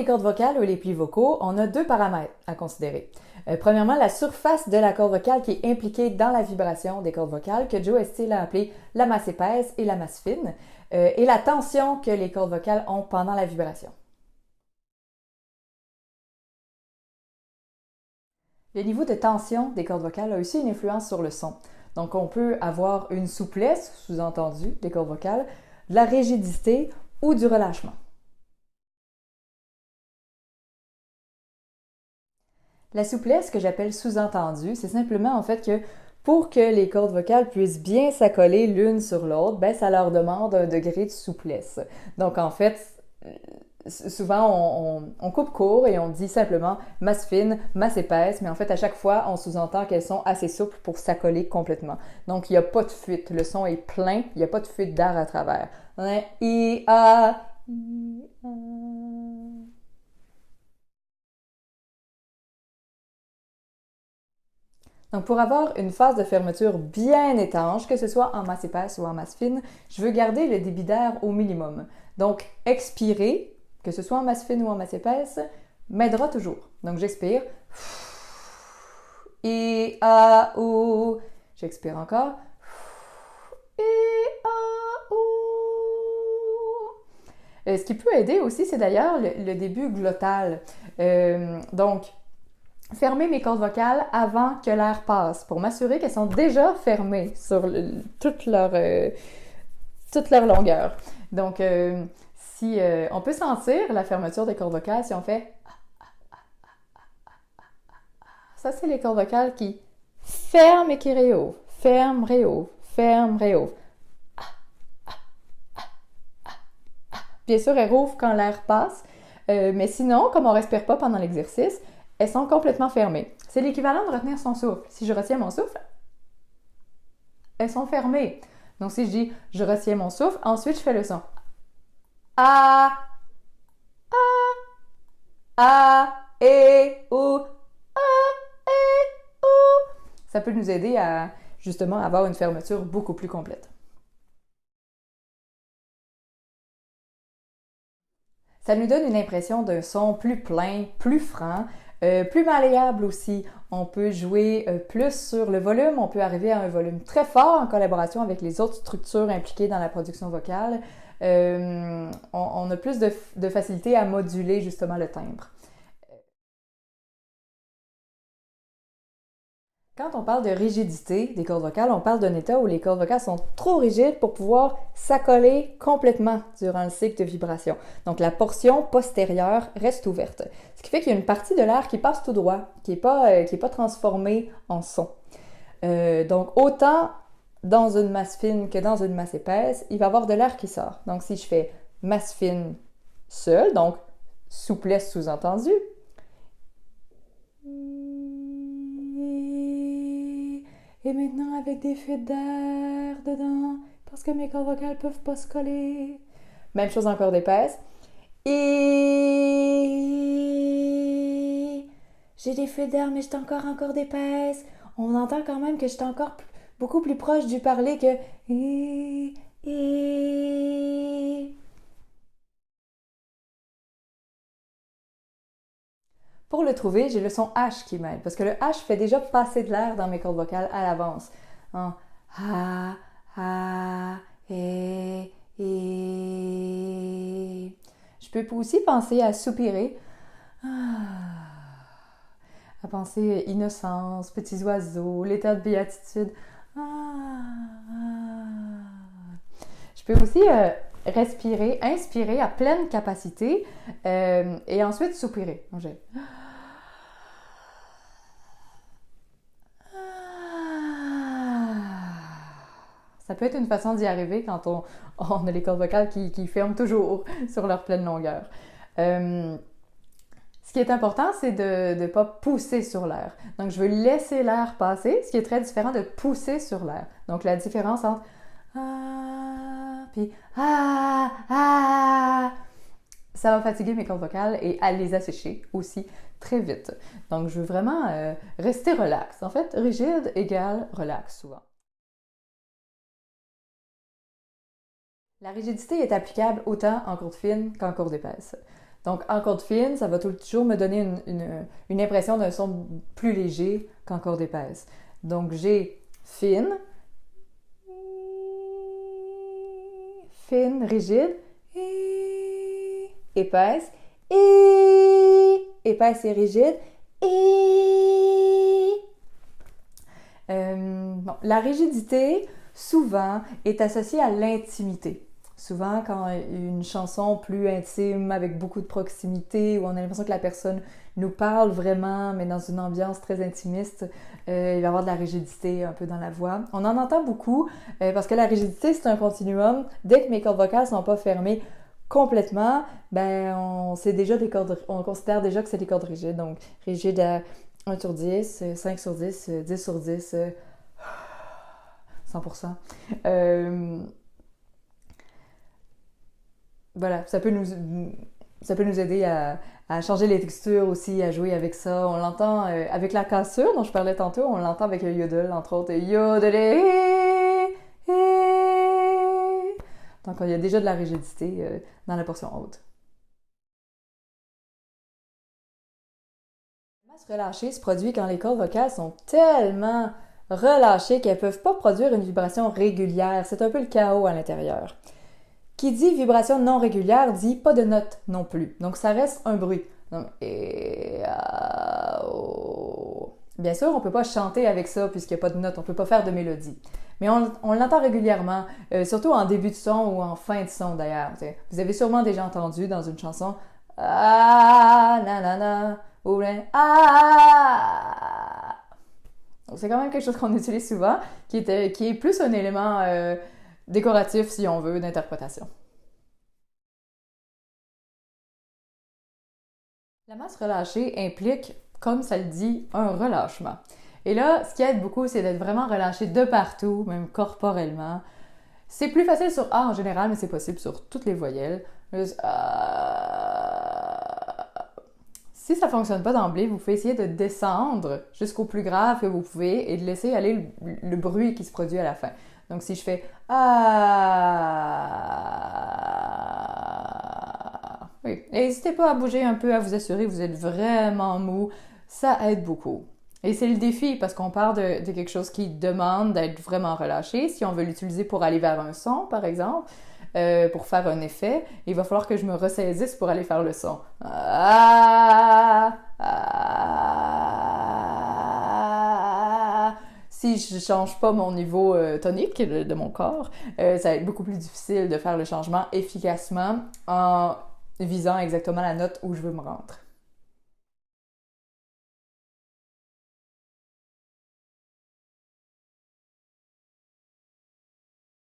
les cordes vocales ou les plis vocaux, on a deux paramètres à considérer. Premièrement, la surface de la corde vocale qui est impliquée dans la vibration des cordes vocales, que Joe Estill a appelé la masse épaisse et la masse fine, et la tension que les cordes vocales ont pendant la vibration. Le niveau de tension des cordes vocales a aussi une influence sur le son. Donc, on peut avoir une souplesse, sous-entendu, des cordes vocales, de la rigidité ou du relâchement. La souplesse, que j'appelle sous-entendue, c'est simplement en fait que pour que les cordes vocales puissent bien s'accoler l'une sur l'autre, ben, ça leur demande un degré de souplesse. Donc, en fait, souvent, on coupe court et on dit simplement masse fine, masse épaisse, mais en fait, à chaque fois, on sous-entend qu'elles sont assez souples pour s'accoler complètement. Donc, il n'y a pas de fuite. Le son est plein, il n'y a pas de fuite d'air à travers. I, A, I, A. Donc, pour avoir une phase de fermeture bien étanche, que ce soit en masse épaisse ou en masse fine, je veux garder le débit d'air au minimum. Donc, expirer, que ce soit en masse fine ou en masse épaisse, m'aidera toujours. Donc, j'expire. I, A, ou. J'expire encore. I, A, ou. Ce qui peut aider aussi, c'est d'ailleurs le début glottal. Donc, fermer mes cordes vocales avant que l'air passe pour m'assurer qu'elles sont déjà fermées sur toute leur longueur. Donc, si on peut sentir la fermeture des cordes vocales si on fait ça, c'est les cordes vocales qui ferment et qui réouvrent, ferment, réouvrent, ferment, réouvrent. Bien sûr, elles rouvrent quand l'air passe, mais sinon, comme on ne respire pas pendant l'exercice, elles sont complètement fermées. C'est l'équivalent de retenir son souffle. Si je retiens mon souffle, elles sont fermées. Donc, si je dis « je retiens mon souffle », ensuite, je fais le son. A, A, E, ou, A, E, ou. Ça peut nous aider à, justement, avoir une fermeture beaucoup plus complète. Ça nous donne une impression d'un son plus plein, plus franc, plus malléable aussi. On peut jouer plus sur le volume, on peut arriver à un volume très fort en collaboration avec les autres structures impliquées dans la production vocale. On a plus de facilité à moduler justement le timbre. Quand on parle de rigidité des cordes vocales, on parle d'un état où les cordes vocales sont trop rigides pour pouvoir s'accoler complètement durant le cycle de vibration. Donc la portion postérieure reste ouverte. Ce qui fait qu'il y a une partie de l'air qui passe tout droit, qui n'est pas transformée en son. Donc autant dans une masse fine que dans une masse épaisse, il va y avoir de l'air qui sort. Donc si je fais masse fine seule, donc souplesse sous-entendue, et maintenant avec des fuites d'air dedans, parce que mes cordes vocales peuvent pas se coller. Même chose en corde épaisse. Et j'ai des fuites d'air, mais je suis encore en corde épaisse. On entend quand même que je suis encore beaucoup plus proche du parler que et. Pour le trouver, j'ai le son H qui m'aide, parce que le H fait déjà passer de l'air dans mes cordes vocales à l'avance. En ha, ha, et. Je peux aussi penser à soupirer, à penser innocence, petits oiseaux, l'état de béatitude. Je peux aussi respirer, inspirer à pleine capacité et ensuite soupirer. Donc, ça peut être une façon d'y arriver quand on a les cordes vocales qui ferment toujours sur leur pleine longueur. Ce qui est important, c'est de ne pas pousser sur l'air. Donc, je veux laisser l'air passer, ce qui est très différent de pousser sur l'air. Donc, la différence entre puis ça va fatiguer mes cordes vocales et à les assécher aussi très vite. Donc, je veux vraiment rester relax. En fait, rigide égale relax souvent. La rigidité est applicable autant en corde fine qu'en corde épaisse. Donc, en corde fine, ça va toujours me donner une impression d'un son plus léger qu'en corde épaisse. Donc, j'ai fine, fine, rigide, épaisse, épaisse et rigide, bon, la rigidité, souvent, est associée à l'intimité. Souvent, quand une chanson plus intime, avec beaucoup de proximité, où on a l'impression que la personne nous parle vraiment, mais dans une ambiance très intimiste, il va y avoir de la rigidité un peu dans la voix. On en entend beaucoup, parce que la rigidité, c'est un continuum. Dès que mes cordes vocales sont pas fermées complètement, ben on considère déjà que c'est des cordes rigides. Donc, rigide à 1 sur 10, 5 sur 10, 10 sur 10, 100%. Voilà, ça peut nous aider à changer les textures aussi, à jouer avec ça. On l'entend avec la cassure dont je parlais tantôt, on l'entend avec le yodel, entre autres. Yodelé! Donc, il y a déjà de la rigidité dans la portion haute. La masse relâchée se produit quand les cordes vocales sont tellement relâchées qu'elles ne peuvent pas produire une vibration régulière. C'est un peu le chaos à l'intérieur. Qui dit vibration non régulière dit pas de notes non plus. Donc, ça reste un bruit. Donc, bien sûr, on ne peut pas chanter avec ça puisqu'il n'y a pas de notes. On ne peut pas faire de mélodie. Mais on l'entend régulièrement, surtout en début de son ou en fin de son d'ailleurs. Vous avez sûrement déjà entendu dans une chanson « Ah, nanana » ou « Ah ». Donc, c'est quand même quelque chose qu'on utilise souvent, qui est plus un élément décoratif, si on veut, d'interprétation. La masse relâchée implique, comme ça le dit, un relâchement. Et là, ce qui aide beaucoup, c'est d'être vraiment relâché de partout, même corporellement. C'est plus facile sur A en général, mais c'est possible sur toutes les voyelles. Si ça ne fonctionne pas d'emblée, vous pouvez essayer de descendre jusqu'au plus grave que vous pouvez et de laisser aller le bruit qui se produit à la fin. Donc, si je fais Ah, oui. N'hésitez pas à bouger un peu, à vous assurer que vous êtes vraiment mou. Ça aide beaucoup. Et c'est le défi parce qu'on part de quelque chose qui demande d'être vraiment relâché. Si on veut l'utiliser pour aller vers un son, par exemple, pour faire un effet, il va falloir que je me ressaisisse pour aller faire le son. Si je ne change pas mon niveau tonique de mon corps, ça va être beaucoup plus difficile de faire le changement efficacement en visant exactement la note où je veux me rendre.